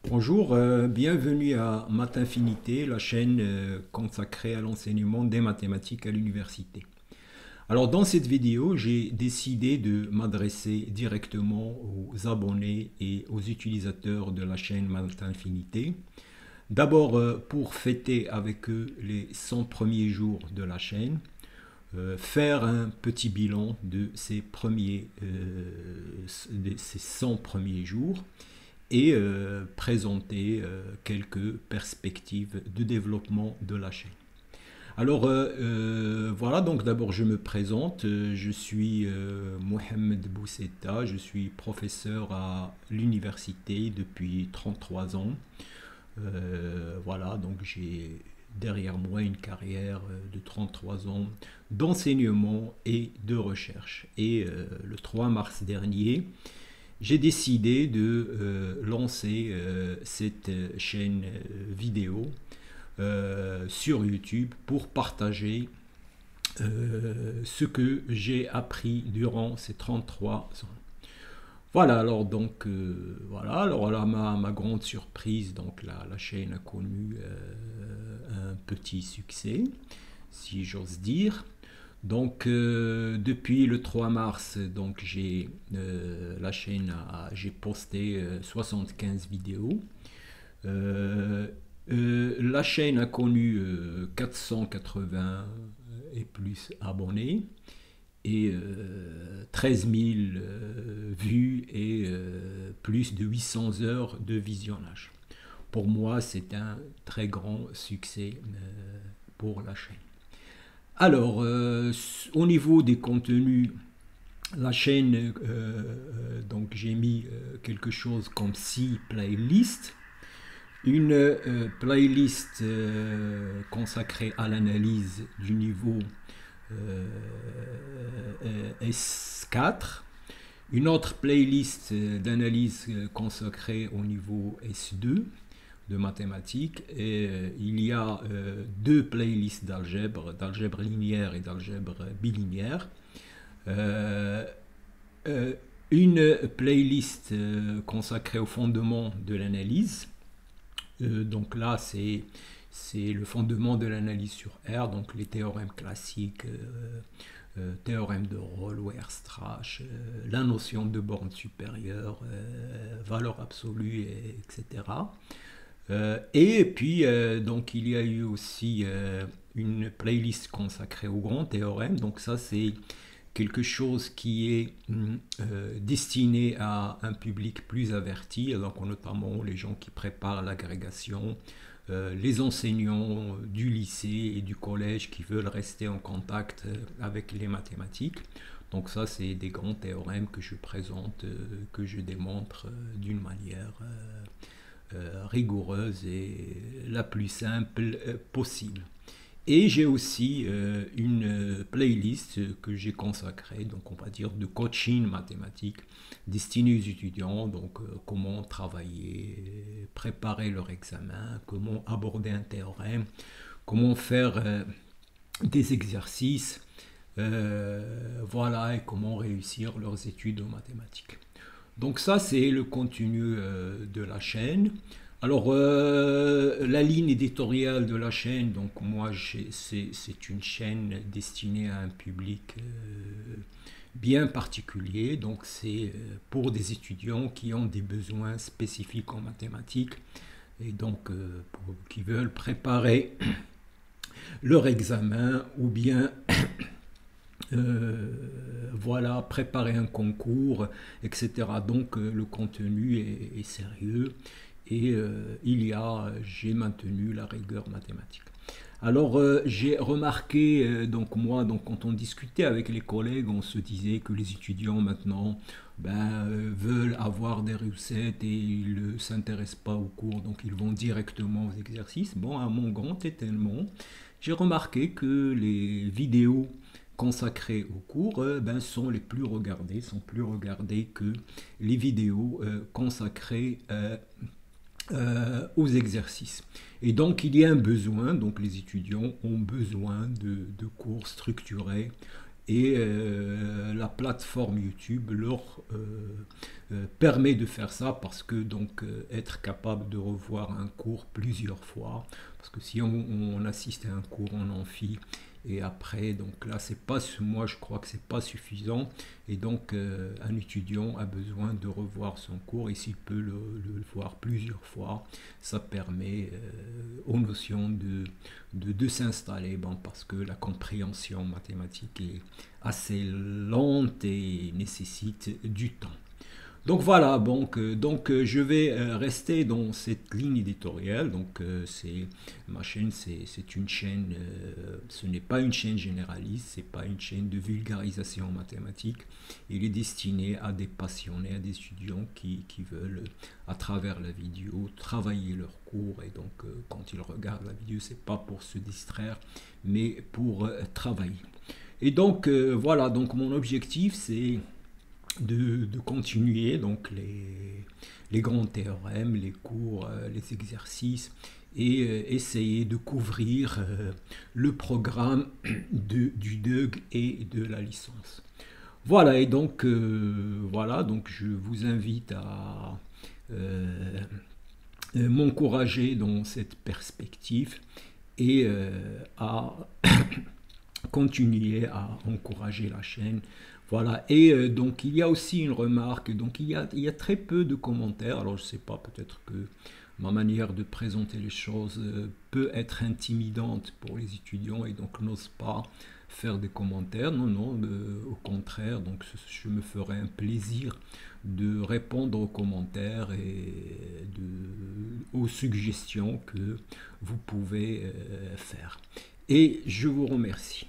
Bonjour, bienvenue à Math Infinité, la chaîne consacrée à l'enseignement des mathématiques à l'université. Alors dans cette vidéo, j'ai décidé de m'adresser directement aux abonnés et aux utilisateurs de la chaîne Math Infinité. D'abord pour fêter avec eux les 100 premiers jours de la chaîne, faire un petit bilan de ces 100 premiers jours et présenter quelques perspectives de développement de la chaîne. Alors voilà, donc d'abord je me présente, je suis Mohamed Boussetta, je suis professeur à l'université depuis 33 ans. Voilà, donc j'ai derrière moi une carrière de 33 ans d'enseignement et de recherche. Et le 3 mars dernier, j'ai décidé de lancer cette chaîne vidéo sur YouTube pour partager ce que j'ai appris durant ces 33 ans. Voilà, alors donc, voilà, alors là, ma grande surprise, donc la chaîne a connu un petit succès, si j'ose dire. Donc depuis le 3 mars, donc j'ai posté 75 vidéos. Euh, la chaîne a connu 480 et plus abonnés et 13 000 vues et plus de 800 heures de visionnage. Pour moi, c'est un très grand succès pour la chaîne. Alors, au niveau des contenus, la chaîne, donc j'ai mis quelque chose comme 6 playlists. Une playlist consacrée à l'analyse du niveau S4. Une autre playlist d'analyse consacrée au niveau S2 de mathématiques, et il y a deux playlists d'algèbre linéaire et d'algèbre bilinéaire. Euh, une playlist consacrée au fondement de l'analyse. Donc là, c'est le fondement de l'analyse sur R, donc les théorèmes classiques, théorème de Rolle, Weierstrass, la notion de borne supérieure, valeur absolue, etc. Et puis, donc, il y a eu aussi une playlist consacrée aux grands théorèmes. Donc ça, c'est quelque chose qui est destiné à un public plus averti, donc notamment les gens qui préparent l'agrégation, les enseignants du lycée et du collège qui veulent rester en contact avec les mathématiques. Donc ça, c'est des grands théorèmes que je présente, que je démontre d'une manière rigoureuse et la plus simple possible. Et j'ai aussi une playlist que j'ai consacrée, donc on va dire de coaching mathématique destinée aux étudiants, donc comment travailler, préparer leur examen, comment aborder un théorème, comment faire des exercices, voilà, et comment réussir leurs études en mathématiques. Donc ça, c'est le contenu de la chaîne. Alors, la ligne éditoriale de la chaîne, donc moi, c'est une chaîne destinée à un public bien particulier. Donc, c'est pour des étudiants qui ont des besoins spécifiques en mathématiques et donc qui veulent préparer leur examen ou bien voilà, préparer un concours, etc. Donc le contenu est sérieux et j'ai maintenu la rigueur mathématique. Alors j'ai remarqué, donc moi, donc, quand on discutait avec les collègues, on se disait que les étudiants maintenant veulent avoir des réussites et ils ne s'intéressent pas aux cours, donc ils vont directement aux exercices. Bon, à mon grand étonnement, j'ai remarqué que les vidéos consacrées au cours sont plus regardées que les vidéos consacrées aux exercices. Et donc il y a un besoin, donc les étudiants ont besoin de cours structurés et la plateforme YouTube leur permet de faire ça parce que donc être capable de revoir un cours plusieurs fois, parce que si on assiste à un cours en amphi et après donc là c'est pas, moi je crois que c'est pas suffisant, et donc un étudiant a besoin de revoir son cours, et s'il peut le voir plusieurs fois, ça permet aux notions de s'installer, bon, parce que la compréhension mathématique est assez lente et nécessite du temps. Donc voilà, je vais rester dans cette ligne éditoriale. Donc c'est ma chaîne, c'est une chaîne, ce n'est pas une chaîne généraliste, c'est pas une chaîne de vulgarisation en mathématiques. Il est destiné à des passionnés, à des étudiants qui veulent, à travers la vidéo, travailler leur cours. Et donc quand ils regardent la vidéo, c'est pas pour se distraire, mais pour travailler. Et donc voilà, donc mon objectif c'est de continuer donc les grands théorèmes, les cours, les exercices, et essayer de couvrir le programme du DUG et de la licence. Voilà, et donc voilà, donc je vous invite à m'encourager dans cette perspective et à continuer à encourager la chaîne. Voilà, et donc il y a aussi une remarque, donc il y a très peu de commentaires, alors je ne sais pas, peut-être que ma manière de présenter les choses peut être intimidante pour les étudiants et donc n'ose pas faire des commentaires. Non, non, au contraire, donc je me ferai un plaisir de répondre aux commentaires et aux suggestions que vous pouvez faire. Et je vous remercie.